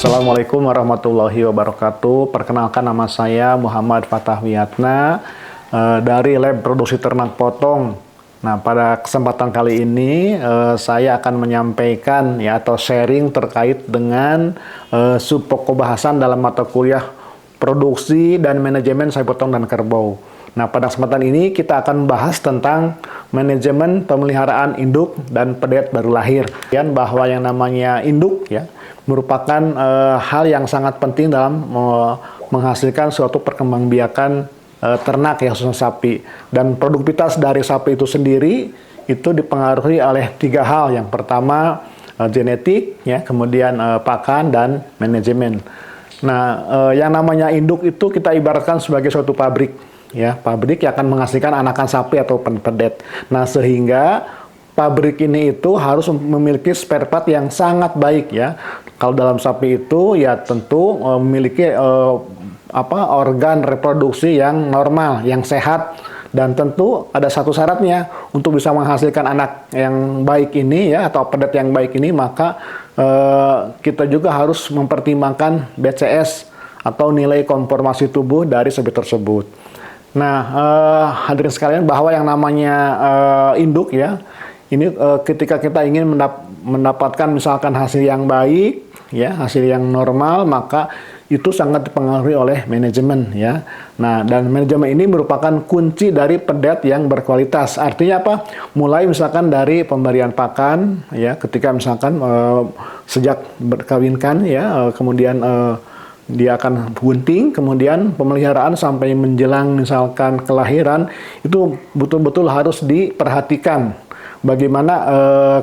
Assalamualaikum warahmatullahi wabarakatuh. Perkenalkan, nama saya Muhammad Fatah Wiyatna dari Lab Produksi Ternak Potong. Nah, pada kesempatan kali ini saya akan menyampaikan atau sharing terkait dengan subpokok bahasan dalam mata kuliah Produksi dan Manajemen Sapi Potong dan Kerbau. Nah, pada kesempatan ini kita akan bahas tentang manajemen pemeliharaan induk dan pedet baru lahir. Dan bahwa yang namanya induk merupakan hal yang sangat penting dalam menghasilkan suatu perkembangbiakan ternak khususnya sapi. Dan produktivitas dari sapi itu sendiri itu dipengaruhi oleh 3 hal. Yang pertama genetik, kemudian pakan dan manajemen. Nah, yang namanya induk itu kita ibaratkan sebagai suatu pabrik. Pabrik yang akan menghasilkan anakan sapi atau pedet. Nah, sehingga pabrik ini itu harus memiliki spare part yang sangat baik Kalau dalam sapi itu tentu memiliki organ reproduksi yang normal, yang sehat, dan tentu ada satu syaratnya untuk bisa menghasilkan anak yang baik ini atau pedet yang baik ini, maka kita juga harus mempertimbangkan BCS atau nilai konformasi tubuh dari sapi tersebut. Nah, hadirin sekalian, bahwa yang namanya induk ini ketika kita ingin mendapatkan misalkan hasil yang baik, hasil yang normal, maka itu sangat dipengaruhi oleh manajemen Nah, dan manajemen ini merupakan kunci dari pedet yang berkualitas. Artinya apa? Mulai misalkan dari pemberian pakan ketika misalkan sejak berkawinkan kemudian dia akan bunting, kemudian pemeliharaan sampai menjelang misalkan kelahiran, itu betul-betul harus diperhatikan bagaimana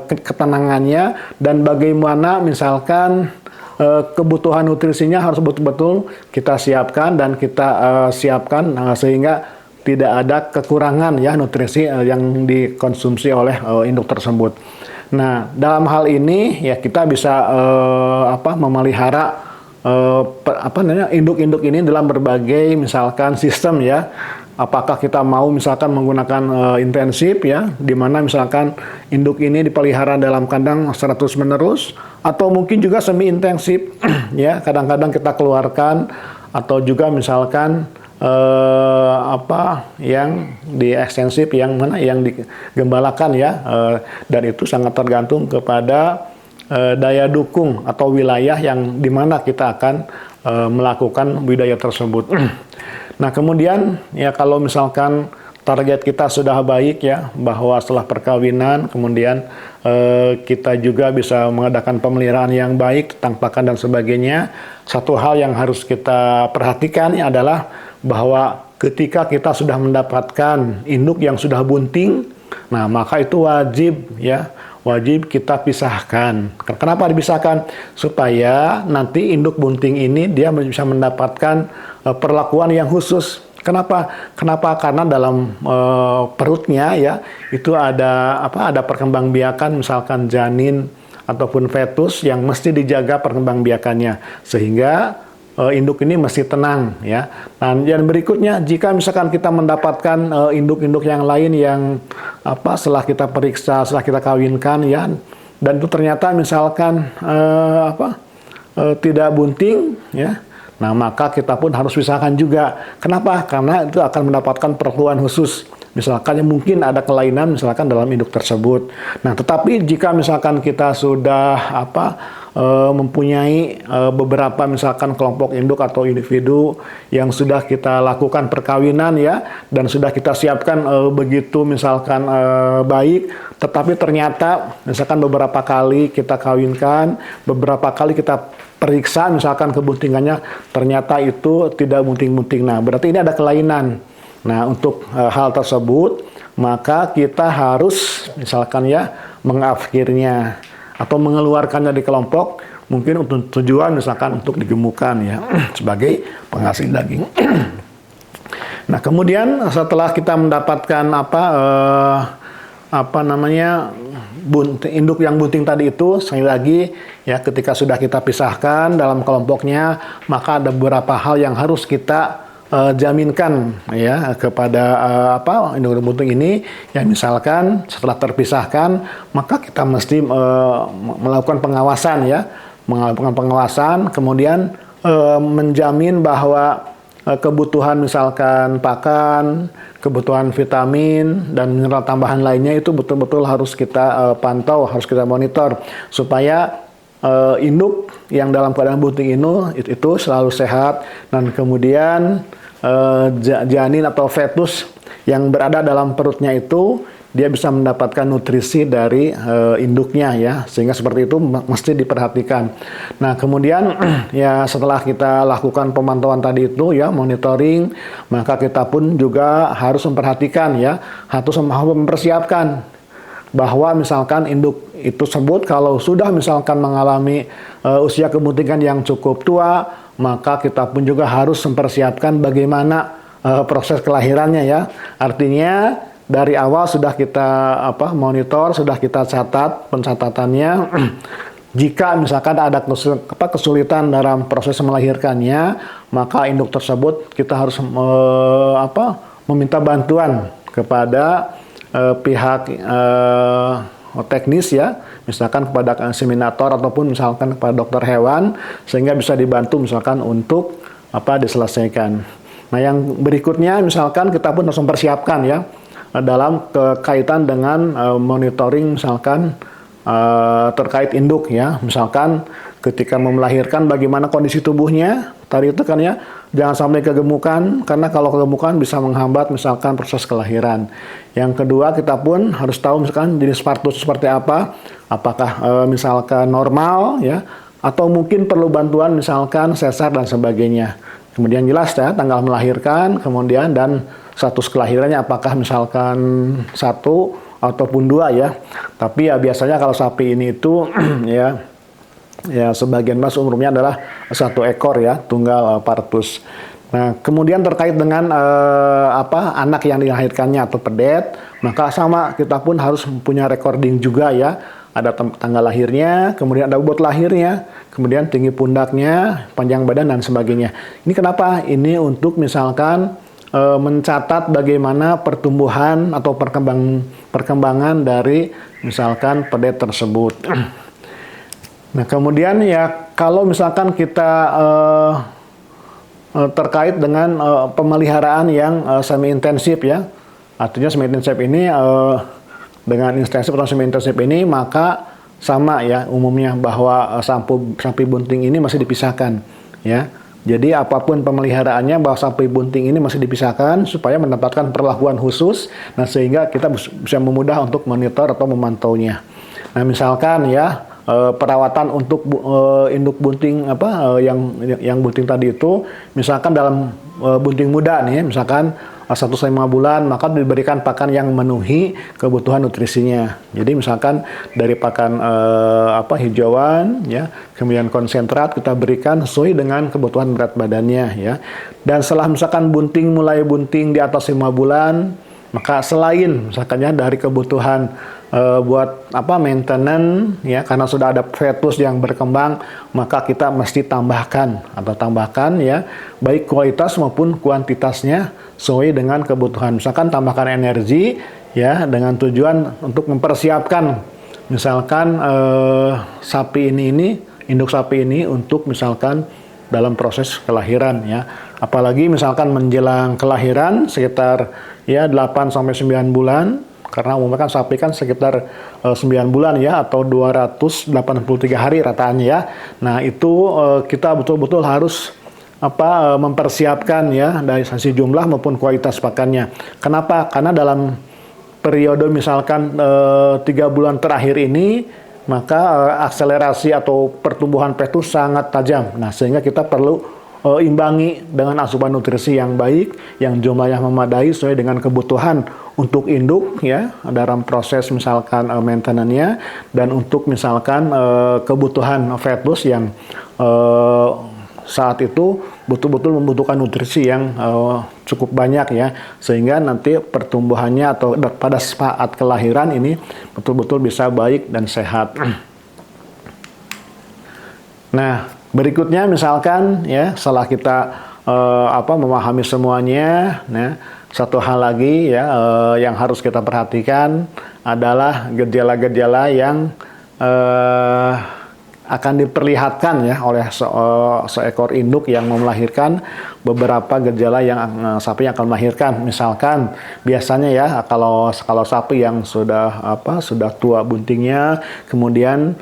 ketenangannya dan bagaimana misalkan kebutuhan nutrisinya harus betul-betul kita siapkan dan kita siapkan sehingga tidak ada kekurangan nutrisi yang dikonsumsi oleh induk tersebut. Nah, dalam hal ini kita bisa memelihara induk-induk ini dalam berbagai misalkan sistem apakah kita mau misalkan menggunakan intensif di mana misalkan induk ini dipelihara dalam kandang terus menerus, atau mungkin juga semi intensif kadang-kadang kita keluarkan, atau juga misalkan yang di ekstensif, yang mana yang digembalakan dan itu sangat tergantung kepada daya dukung atau wilayah yang dimana kita akan melakukan budidaya tersebut. Nah, kemudian kalau misalkan target kita sudah baik bahwa setelah perkawinan kemudian kita juga bisa mengadakan pemeliharaan yang baik tentang pakan dan sebagainya. Satu hal yang harus kita perhatikan adalah bahwa ketika kita sudah mendapatkan induk yang sudah bunting, nah maka itu wajib kita pisahkan. Kenapa dipisahkan? Supaya nanti induk bunting ini dia bisa mendapatkan perlakuan yang khusus. Kenapa? Karena dalam perutnya itu ada perkembangbiakan misalkan janin ataupun fetus yang mesti dijaga perkembangbiakannya sehingga induk ini mesti tenang Nah, dan berikutnya, jika misalkan kita mendapatkan induk-induk yang lain yang setelah kita periksa, setelah kita kawinkan dan itu ternyata misalkan tidak bunting nah maka kita pun harus pisahkan juga. Kenapa? Karena itu akan mendapatkan perlakuan khusus. Misalkan mungkin ada kelainan misalkan dalam induk tersebut. Nah, tetapi jika misalkan kita sudah mempunyai beberapa misalkan kelompok induk atau individu yang sudah kita lakukan perkawinan dan sudah kita siapkan begitu misalkan baik, tetapi ternyata misalkan beberapa kali kita kawinkan, beberapa kali kita periksa misalkan kebuntingannya ternyata itu tidak bunting-bunting. Nah, berarti ini ada kelainan. Nah, untuk hal tersebut maka kita harus misalkan mengakhirnya atau mengeluarkannya di kelompok, mungkin untuk tujuan misalkan untuk digemukkan sebagai penghasil daging. Nah, kemudian setelah kita mendapatkan induk yang bunting tadi itu, sekali lagi ketika sudah kita pisahkan dalam kelompoknya, maka ada beberapa hal yang harus kita jaminkan kepada induk bunting ini. Misalkan setelah terpisahkan maka kita mesti melakukan pengawasan melakukan pengawasan, kemudian menjamin bahwa kebutuhan misalkan pakan, kebutuhan vitamin dan mineral tambahan lainnya itu betul-betul harus kita pantau, harus kita monitor supaya induk yang dalam keadaan bunting itu selalu sehat, dan kemudian janin atau fetus yang berada dalam perutnya itu dia bisa mendapatkan nutrisi dari induknya ya, sehingga seperti itu mesti diperhatikan. Nah kemudian ya setelah kita lakukan pemantauan tadi itu ya, monitoring, maka kita pun juga harus memperhatikan ya, harus mempersiapkan bahwa misalkan induk itu sebut kalau sudah misalkan mengalami usia kebuntingan yang cukup tua, maka kita pun juga harus mempersiapkan bagaimana proses kelahirannya ya. Artinya dari awal sudah kita monitor, sudah kita catat pencatatannya. Jika misalkan ada kesulitan dalam proses melahirkannya, maka induk tersebut kita harus meminta bantuan kepada pihak teknis ya, misalkan kepada inseminator ataupun misalkan kepada dokter hewan, sehingga bisa dibantu misalkan untuk diselesaikan. Nah yang berikutnya misalkan kita pun harus mempersiapkan ya, dalam kaitan dengan monitoring misalkan terkait induk ya, misalkan ketika mau melahirkan bagaimana kondisi tubuhnya tadi itu kan ya, jangan sampai kegemukan, karena kalau kegemukan bisa menghambat misalkan proses kelahiran. Yang kedua kita pun harus tahu misalkan jenis partus seperti apa, apakah misalkan normal ya, atau mungkin perlu bantuan misalkan sesar dan sebagainya. Kemudian jelas ya tanggal melahirkan, kemudian dan status kelahirannya apakah misalkan 1 ataupun 2 ya. Tapi ya biasanya kalau sapi ini itu ya sebagian besar umurnya adalah 1 ekor ya, tunggal partus. Nah, kemudian terkait dengan anak yang dilahirkannya atau pedet, maka sama kita pun harus punya recording juga ya. Ada tanggal lahirnya, kemudian ada bobot lahirnya, kemudian tinggi pundaknya, panjang badan dan sebagainya. Ini kenapa? Ini untuk misalkan mencatat bagaimana pertumbuhan atau perkembangan dari misalkan pedet tersebut. Nah kemudian ya kalau misalkan kita terkait dengan pemeliharaan yang semi intensif ya, artinya semi intensif ini dengan intensif atau semi intensif ini maka sama ya umumnya bahwa sapi bunting ini masih dipisahkan ya. Jadi apapun pemeliharaannya bahwa sapi bunting ini masih dipisahkan supaya mendapatkan perlakuan khusus, nah sehingga kita bisa memudah untuk monitor atau memantaunya. Nah misalkan ya perawatan untuk induk bunting yang bunting tadi itu, misalkan dalam bunting muda nih, misalkan 1-5 bulan, maka diberikan pakan yang memenuhi kebutuhan nutrisinya. Jadi misalkan dari pakan hijauan, ya, kemudian konsentrat kita berikan sesuai dengan kebutuhan berat badannya, ya. Dan setelah misalkan mulai bunting di atas 5 bulan, maka selain misalkannya dari kebutuhan buat maintenance ya, karena sudah ada fetus yang berkembang, maka kita mesti tambahkan ya, baik kualitas maupun kuantitasnya sesuai dengan kebutuhan. Misalkan tambahkan energi ya, dengan tujuan untuk mempersiapkan misalkan sapi ini induk sapi ini untuk misalkan dalam proses kelahiran ya. Apalagi misalkan menjelang kelahiran sekitar ya 8 sampai 9 bulan. Karena umumnya kan sapi kan sekitar 9 bulan ya, atau 283 hari rataannya ya. Nah itu kita betul-betul harus mempersiapkan ya dari sisi jumlah maupun kualitas pakannya. Kenapa? Karena dalam periode misalkan 3 bulan terakhir ini, maka akselerasi atau pertumbuhan fetus sangat tajam. Nah sehingga kita perlu imbangi dengan asupan nutrisi yang baik, yang jumlahnya memadai sesuai dengan kebutuhan untuk induk ya dalam proses misalkan maintenance-nya, dan untuk misalkan kebutuhan fetus yang saat itu betul-betul membutuhkan nutrisi yang cukup banyak ya, sehingga nanti pertumbuhannya atau pada saat kelahiran ini betul-betul bisa baik dan sehat. Nah, berikutnya misalkan ya setelah kita memahami semuanya, nah satu hal lagi ya yang harus kita perhatikan adalah gejala-gejala yang akan diperlihatkan ya oleh seekor induk yang melahirkan beberapa gejala yang sapi yang akan melahirkan. Misalkan biasanya ya kalau sapi yang sudah tua buntingnya, kemudian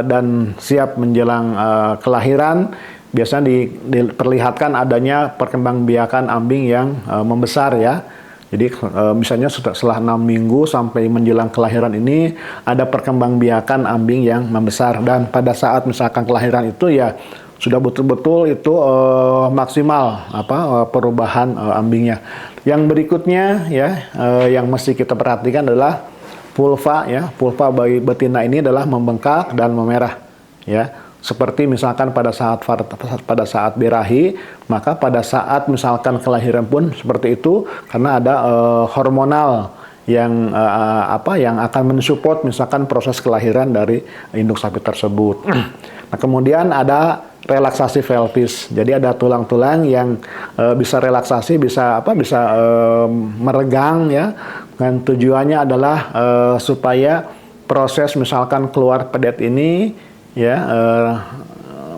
dan siap menjelang kelahiran, biasanya diperlihatkan adanya perkembangbiakan ambing yang membesar ya. Jadi misalnya setelah 6 minggu sampai menjelang kelahiran ini ada perkembangbiakan ambing yang membesar, dan pada saat misalkan kelahiran itu ya sudah betul-betul itu maksimal perubahan ambingnya. Yang berikutnya ya yang mesti kita perhatikan adalah vulva ya. Vulva bayi betina ini adalah membengkak dan memerah ya. Seperti misalkan pada saat birahi, maka pada saat misalkan kelahiran pun seperti itu, karena ada hormonal yang yang akan mensupport misalkan proses kelahiran dari induk sapi tersebut. Nah, kemudian ada relaksasi pelvis. Jadi ada tulang-tulang yang bisa relaksasi, bisa meregang ya. Dan tujuannya adalah supaya proses misalkan keluar pedet ini ya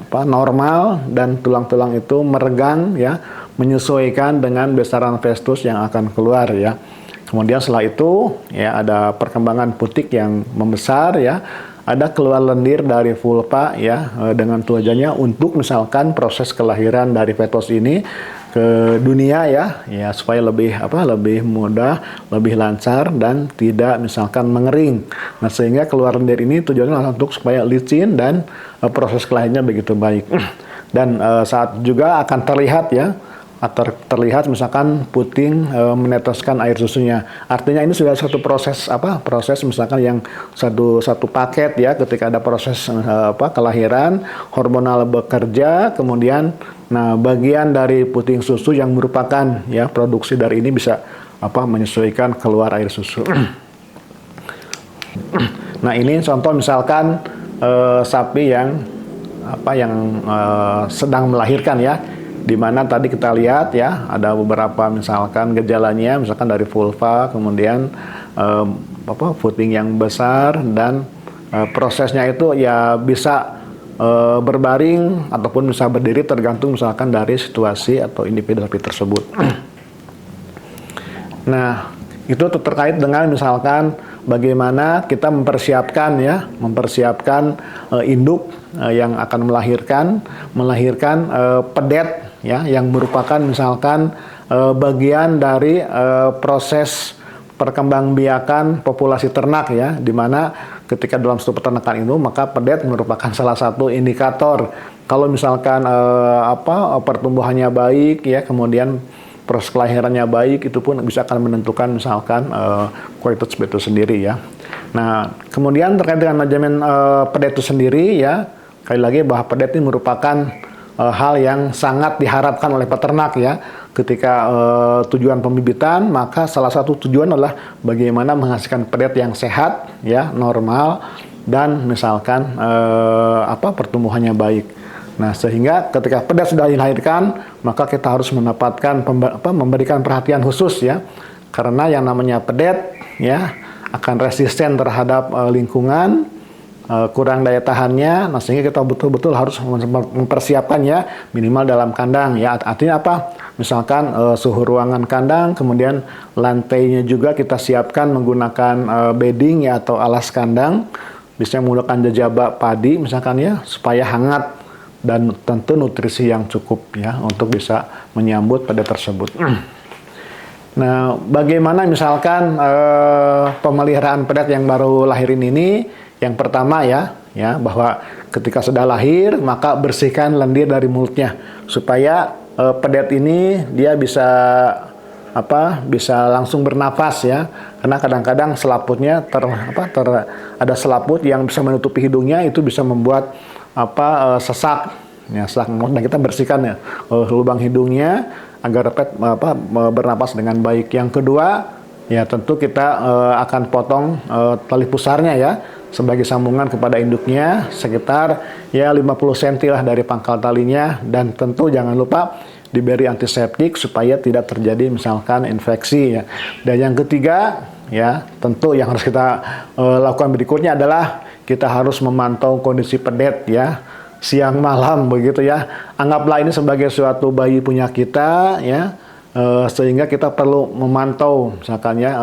normal, dan tulang-tulang itu meregang ya, menyesuaikan dengan besaran festus yang akan keluar ya. Kemudian setelah itu ya ada perkembangan putik yang membesar ya, ada keluar lendir dari vulva ya, dengan tujuannya untuk misalkan proses kelahiran dari fetus ini ke dunia ya supaya lebih mudah, lebih lancar, dan tidak misalkan mengering. Nah, sehingga keluar lendir ini tujuannya untuk supaya licin dan proses kelahirannya begitu baik. Dan saat juga akan terlihat ya, terlihat misalkan puting meneteskan air susunya. Artinya ini sudah satu proses proses misalkan yang satu paket ya, ketika ada proses kelahiran, hormonal bekerja, kemudian bagian dari puting susu yang merupakan ya produksi dari ini bisa menyesuaikan keluar air susu. Nah, ini contoh misalkan sapi yang sedang melahirkan ya, di mana tadi kita lihat ya ada beberapa misalkan gejalanya, misalkan dari vulva, kemudian puting yang besar, dan prosesnya itu ya bisa berbaring ataupun bisa berdiri tergantung misalkan dari situasi atau individu sapi tersebut. Nah, itu terkait dengan misalkan bagaimana kita mempersiapkan induk yang akan melahirkan pedet ya, yang merupakan misalkan bagian dari proses perkembangbiakan populasi ternak ya, di mana ketika dalam suatu peternakan itu maka pedet merupakan salah satu indikator. Kalau misalkan pertumbuhannya baik ya, kemudian proses kelahirannya baik, itu pun bisa akan menentukan misalkan kualitas pedet itu sendiri ya. Nah, kemudian terkait dengan manajemen pedet itu sendiri ya, sekali lagi bahwa pedet ini merupakan hal yang sangat diharapkan oleh peternak ya. Ketika tujuan pembibitan, maka salah satu tujuan adalah bagaimana menghasilkan pedet yang sehat ya, normal, dan misalkan pertumbuhannya baik. Nah, sehingga ketika pedet sudah dilahirkan, maka kita harus mendapatkan memberikan perhatian khusus ya, karena yang namanya pedet ya akan resisten terhadap lingkungan, kurang daya tahannya. Nah, sehingga kita betul-betul harus mempersiapkannya minimal dalam kandang ya. Artinya apa? Misalkan suhu ruangan kandang, kemudian lantainya juga kita siapkan menggunakan bedding ya atau alas kandang, bisa menggunakan jejaba padi misalkan ya, supaya hangat, dan tentu nutrisi yang cukup ya untuk bisa menyambut pedet tersebut. Nah, bagaimana misalkan pemeliharaan pedet yang baru lahirin ini? Yang pertama ya bahwa ketika sudah lahir maka bersihkan lendir dari mulutnya supaya pedet ini dia bisa langsung bernapas ya, karena kadang-kadang selaputnya ada selaput yang bisa menutupi hidungnya, itu bisa membuat sesak ya, dan kita bersihkan ya lubang hidungnya agar pedet bernapas dengan baik. Yang kedua ya tentu kita akan potong tali pusarnya ya sebagai sambungan kepada induknya sekitar ya 50 cm lah dari pangkal talinya, dan tentu jangan lupa diberi antiseptik supaya tidak terjadi misalkan infeksi ya. Dan yang ketiga ya tentu yang harus kita lakukan berikutnya adalah kita harus memantau kondisi pedet ya, siang malam begitu ya. Anggaplah ini sebagai suatu bayi punya kita ya, sehingga kita perlu memantau misalkan ya,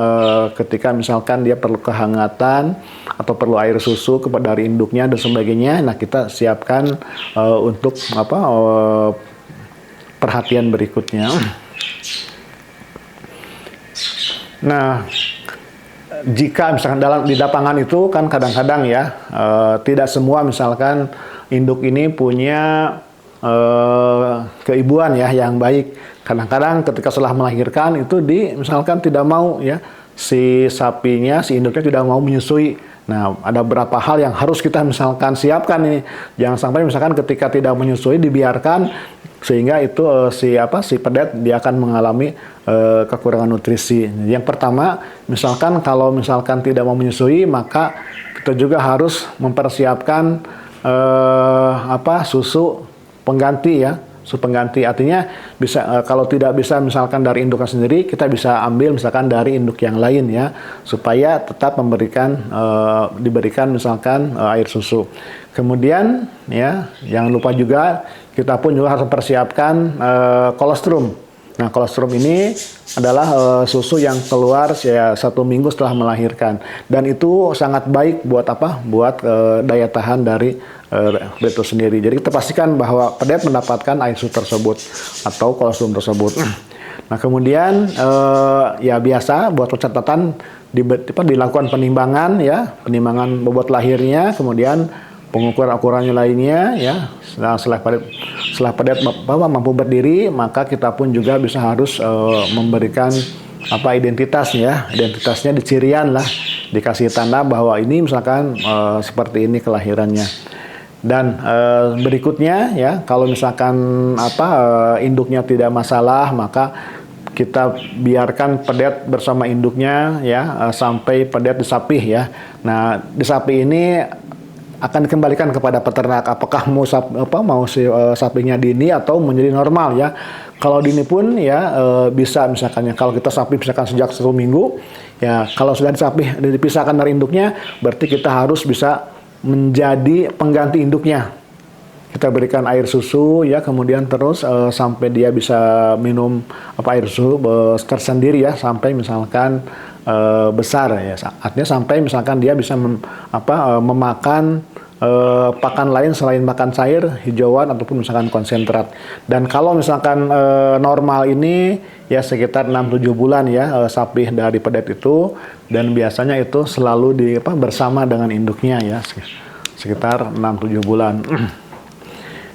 ketika misalkan dia perlu kehangatan atau perlu air susu kepada dari induknya dan sebagainya. Nah, kita siapkan untuk perhatian berikutnya. Nah, jika misalkan di lapangan itu kan kadang-kadang ya, tidak semua misalkan induk ini punya keibuan ya yang baik. Kadang-kadang ketika setelah melahirkan itu misalkan tidak mau ya, si sapinya, si induknya tidak mau menyusui. Nah, ada beberapa hal yang harus kita misalkan siapkan nih. Jangan sampai misalkan ketika tidak menyusui dibiarkan, sehingga itu si pedet dia akan mengalami kekurangan nutrisi. Yang pertama, misalkan kalau misalkan tidak mau menyusui, maka kita juga harus mempersiapkan susu pengganti ya. Susu pengganti artinya bisa kalau tidak bisa misalkan dari induknya sendiri, kita bisa ambil misalkan dari induk yang lain ya, supaya tetap diberikan misalkan air susu. Kemudian ya, jangan lupa juga kita pun juga harus mempersiapkan kolostrum. Nah, kolostrum ini adalah susu yang keluar ya 1 minggu setelah melahirkan, dan itu sangat baik buat Buat daya tahan dari pedet itu sendiri. Jadi kita pastikan bahwa pedet mendapatkan air susu tersebut atau kolostrum tersebut. Nah, kemudian ya biasa buat catatan dilakukan penimbangan ya, penimbangan bobot lahirnya, kemudian pengukuran-ukurannya lainnya ya. Nah, setelah pedet mampu berdiri, maka kita pun juga harus memberikan identitasnya. Identitasnya dicirian lah, dikasih tanda bahwa ini misalkan seperti ini kelahirannya. Dan berikutnya ya, kalau misalkan induknya tidak masalah, maka kita biarkan pedet bersama induknya ya, sampai pedet disapih ya. Nah, disapih ini akan dikembalikan kepada peternak, apakah mau sapinya dini atau menjadi normal ya. Kalau dini pun ya bisa misalkan ya, kalau kita sapi misalkan sejak 1 minggu ya, kalau sudah dipisahkan dari induknya, berarti kita harus bisa menjadi pengganti induknya. Kita berikan air susu ya, kemudian terus sampai dia bisa minum air susu tersendiri ya, sampai misalkan besar ya, artinya sampai misalkan dia bisa memakan pakan lain selain makan cair, hijauan ataupun misalkan konsentrat. Dan kalau misalkan normal ini ya sekitar 6-7 bulan ya, sapi dari pedet itu, dan biasanya itu selalu bersama dengan induknya ya, sekitar 6-7 bulan.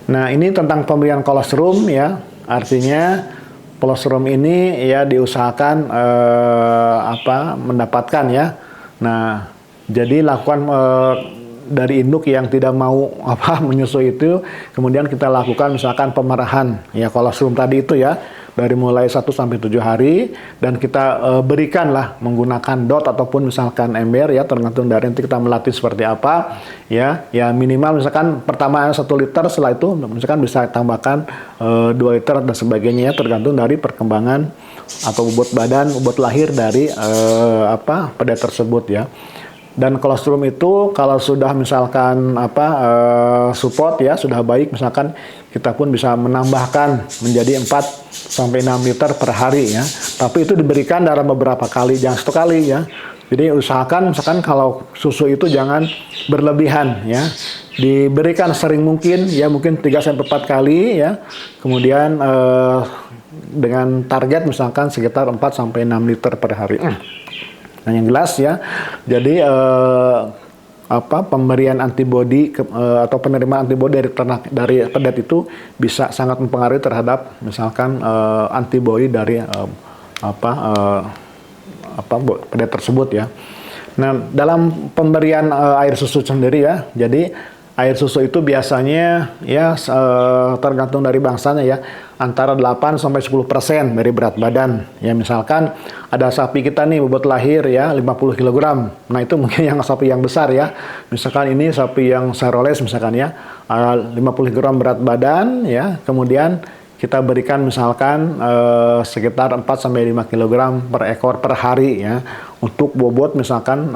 Nah, ini tentang pemberian kolostrum ya, artinya kolostrum ini ya diusahakan mendapatkan ya. Nah, jadi lakukan dari induk yang tidak mau menyusui itu, kemudian kita lakukan misalkan pemerahan ya kolostrum tadi itu ya, dari mulai 1 sampai 7 hari, dan kita berikanlah menggunakan dot ataupun misalkan ember ya, tergantung dari nanti kita melatih seperti apa ya. Ya minimal misalkan pertama 1 liter, setelah itu misalkan bisa tambahkan 2 liter dan sebagainya ya, tergantung dari perkembangan atau bobot lahir dari pedet tersebut ya. Dan kolostrum itu kalau sudah misalkan support ya, sudah baik, misalkan kita pun bisa menambahkan menjadi 4 sampai 6 liter per hari ya. Tapi itu diberikan dalam beberapa kali, jangan 1 kali ya. Jadi usahakan misalkan kalau susu itu jangan berlebihan ya. Diberikan sering mungkin ya, mungkin 3 sampai 4 kali ya. Kemudian dengan target misalkan sekitar 4 sampai 6 liter per hari. Nah, yang jelas ya, jadi pemberian antibodi atau penerimaan antibodi dari pedet itu bisa sangat mempengaruhi terhadap misalkan antibodi dari pedet tersebut ya. Nah, dalam pemberian air susu sendiri ya, jadi air susu itu biasanya ya tergantung dari bangsanya ya, antara 8 sampai 10% dari berat badan. Ya misalkan ada sapi kita nih bobot lahir ya 50 kg. Nah, itu mungkin yang sapi yang besar ya. Misalkan ini sapi yang Charolais misalkan ya, 50 kg berat badan ya. Kemudian kita berikan misalkan sekitar 4-5 kg per ekor per hari ya, untuk bobot misalkan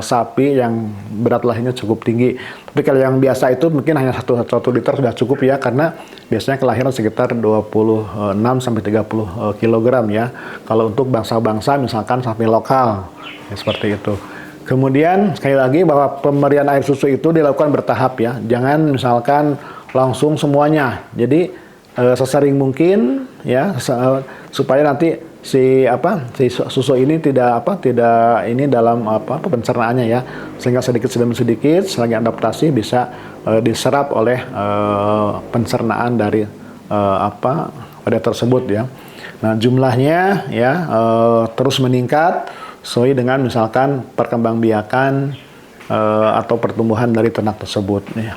sapi yang berat lahirnya cukup tinggi. Tapi kalau yang biasa itu mungkin hanya 1 liter sudah cukup ya, karena biasanya kelahiran sekitar 26-30 kg ya. Kalau untuk bangsa-bangsa misalkan sapi lokal ya, seperti itu. Kemudian sekali lagi bahwa pemberian air susu itu dilakukan bertahap ya. Jangan misalkan langsung semuanya. Jadi sesering mungkin ya, supaya nanti si susu ini tidak ini dalam pencernaannya ya, sehingga sedikit demi sedikit selagi adaptasi bisa diserap oleh pencernaan dari pada tersebut ya. Nah, jumlahnya ya terus meningkat sesuai dengan misalkan perkembangbiakan atau pertumbuhan dari ternak tersebut ya.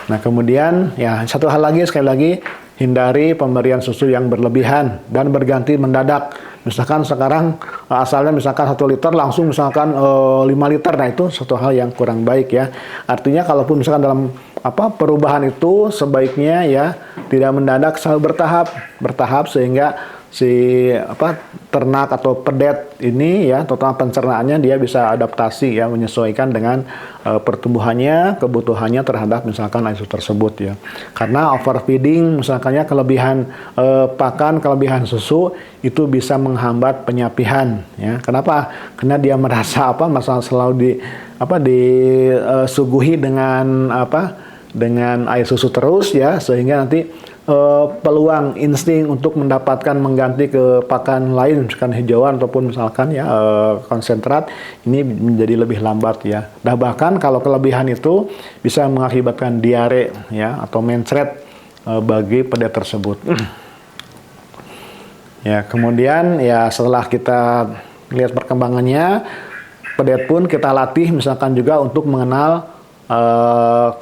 Nah, kemudian ya satu hal lagi, sekali lagi, hindari pemberian susu yang berlebihan dan berganti mendadak. Misalkan sekarang asalnya misalkan 1 liter langsung misalkan 5 liter, nah itu satu hal yang kurang baik ya. Artinya kalaupun misalkan dalam perubahan itu sebaiknya ya tidak mendadak, selalu bertahap sehingga si ternak atau pedet ini ya, total pencernaannya dia bisa adaptasi ya, menyesuaikan dengan pertumbuhannya, kebutuhannya terhadap misalkan air susu tersebut ya. Karena overfeeding misalkannya, kelebihan pakan, kelebihan susu itu bisa menghambat penyapihan ya. Kenapa? Karena dia merasa masalah selalu disuguhi dengan dengan air susu terus ya, sehingga nanti peluang insting untuk mendapatkan mengganti ke pakan lain misalkan hijauan ataupun misalkan ya konsentrat ini menjadi lebih lambat ya. Dan bahkan kalau kelebihan itu bisa mengakibatkan diare ya atau mencret bagi pedet tersebut. Ya, kemudian ya setelah kita lihat perkembangannya, pedet pun kita latih misalkan juga untuk mengenal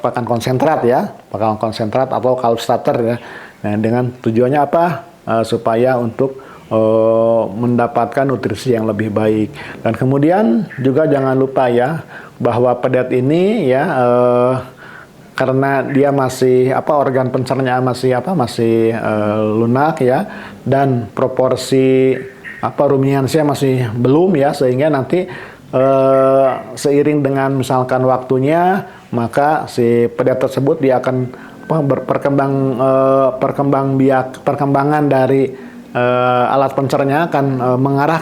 pakan konsentrat ya, pakan konsentrat atau carb starter ya. Nah, dengan tujuannya apa? Supaya untuk mendapatkan nutrisi yang lebih baik. Dan kemudian juga jangan lupa ya bahwa pedet ini ya karena dia masih organ pencernaan masih lunak ya, dan proporsi ruminansia masih belum ya, sehingga nanti seiring dengan misalkan waktunya, maka si pedet tersebut dia akan perkembangan dari alat pencernanya akan mengarah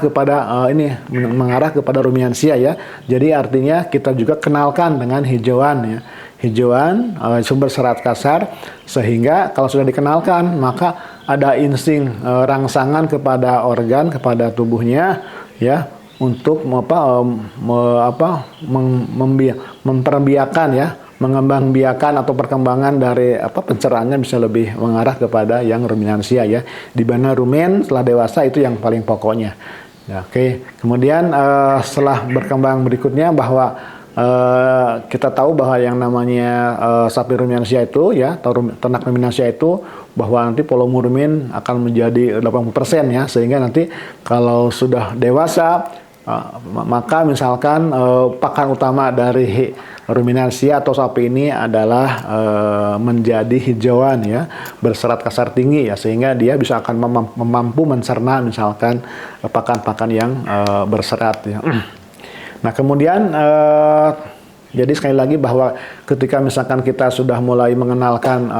kepada ruminansia ya. Jadi artinya kita juga kenalkan dengan hijauan ya. Hijauan sumber serat kasar, sehingga kalau sudah dikenalkan maka ada insting rangsangan kepada organ, kepada tubuhnya ya, untuk memperbiakan ya, mengembangbiakan atau perkembangan dari pencernaannya bisa lebih mengarah kepada yang ruminansia ya, di mana rumen setelah dewasa itu yang paling pokoknya ya. Oke. Kemudian setelah berkembang berikutnya bahwa kita tahu bahwa yang namanya sapi ruminansia itu ya, atau ternak ruminansia itu, bahwa nanti volume rumen akan menjadi 80% ya, sehingga nanti kalau sudah dewasa maka misalkan pakan utama dari ruminansia atau sapi ini adalah menjadi hijauan ya, berserat kasar tinggi ya, sehingga dia bisa akan mampu mencerna misalkan pakan-pakan yang berserat ya. Nah, kemudian jadi sekali lagi bahwa ketika misalkan kita sudah mulai mengenalkan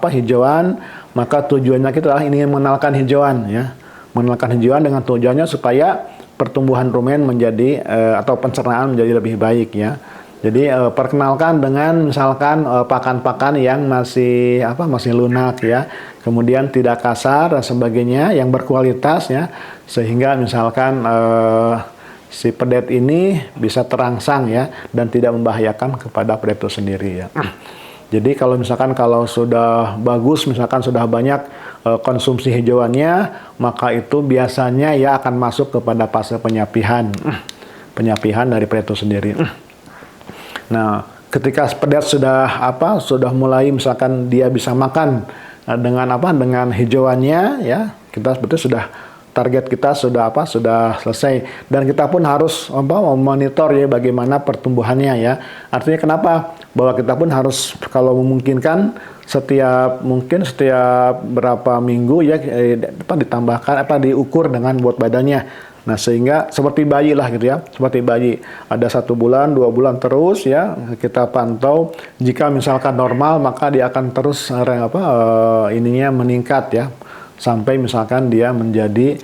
hijauan, maka tujuannya kita adalah ingin mengenalkan hijauan ya, mengenalkan hijauan dengan tujuannya supaya pertumbuhan rumen menjadi atau pencernaan menjadi lebih baik ya. Jadi perkenalkan dengan misalkan pakan-pakan yang masih lunak ya, kemudian tidak kasar dan sebagainya, yang berkualitas ya, sehingga misalkan si pedet ini bisa terangsang ya, dan tidak membahayakan kepada pedet itu sendiri ya. Jadi kalau misalkan sudah bagus, misalkan sudah banyak konsumsi hijauannya, maka itu biasanya ya akan masuk kepada fase penyapihan dari pedet itu sendiri. Nah, ketika pedet sudah mulai misalkan dia bisa makan dengan hijauannya ya, kita sebetulnya sudah target kita sudah selesai, dan kita pun harus memonitor ya bagaimana pertumbuhannya ya. Artinya kenapa? Bahwa kita pun harus kalau memungkinkan setiap berapa minggu ya ditambahkan diukur dengan berat badannya. Nah, sehingga seperti bayi lah gitu ya, seperti bayi ada 1 bulan, 2 bulan terus ya kita pantau. Jika misalkan normal, maka dia akan terus ininya meningkat ya, sampai misalkan dia menjadi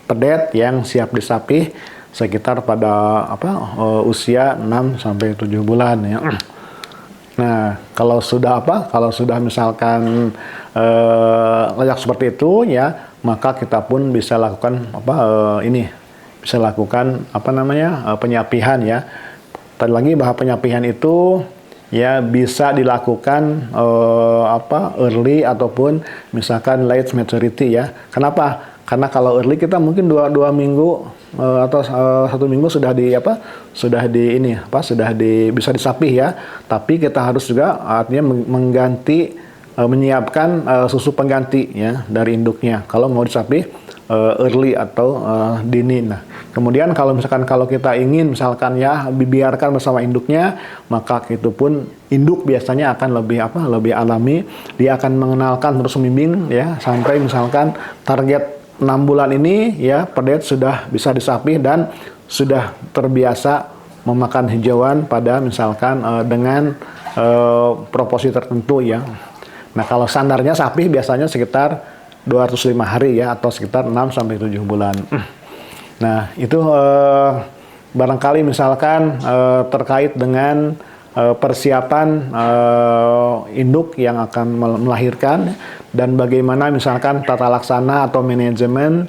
pedet yang siap disapih sekitar pada usia 6 sampai 7 bulan ya. Nah, kalau sudah misalkan layak seperti itu ya, maka kita pun bisa lakukan penyapihan ya. Tadi lagi bahwa penyapihan itu ya bisa dilakukan early ataupun misalkan late maturity ya. Kenapa? Karena kalau early kita mungkin dua minggu atau 1 minggu bisa disapih ya. Tapi kita harus juga artinya menyiapkan susu pengganti ya dari induknya kalau mau disapih early atau dini. Nah, kemudian kalau kita ingin misalkan ya dibiarkan bersama induknya, maka itu pun induk biasanya akan lebih alami. Dia akan mengenalkan terus membimbing ya sampai misalkan target 6 bulan ini ya pedet sudah bisa disapih dan sudah terbiasa memakan hijauan pada misalkan dengan proporsi tertentu ya. Nah, kalau standarnya sapih biasanya sekitar 205 hari ya, atau sekitar 6 sampai 7 bulan. Nah, itu barangkali misalkan terkait dengan persiapan induk yang akan melahirkan, dan bagaimana misalkan tata laksana atau manajemen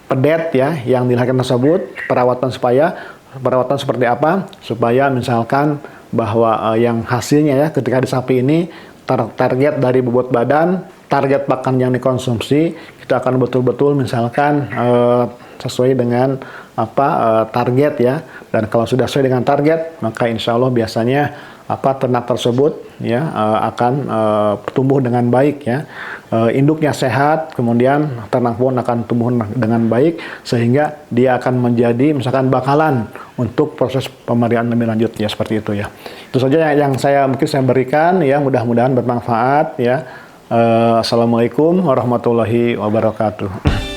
pedet ya yang dilahirkan tersebut, perawatan seperti apa supaya misalkan bahwa yang hasilnya ya ketika disapi ini target dari bobot badan, target pakan yang dikonsumsi, kita akan betul-betul misalkan sesuai dengan target ya. Dan kalau sudah sesuai dengan target, maka insya Allah biasanya ternak tersebut ya akan tumbuh dengan baik ya. Induknya sehat, kemudian ternak pun akan tumbuh dengan baik sehingga dia akan menjadi misalkan bakalan untuk proses pemeliharaan lebih lanjut ya, seperti itu ya. Itu saja yang saya berikan ya, mudah-mudahan bermanfaat ya. Assalamualaikum warahmatullahi wabarakatuh.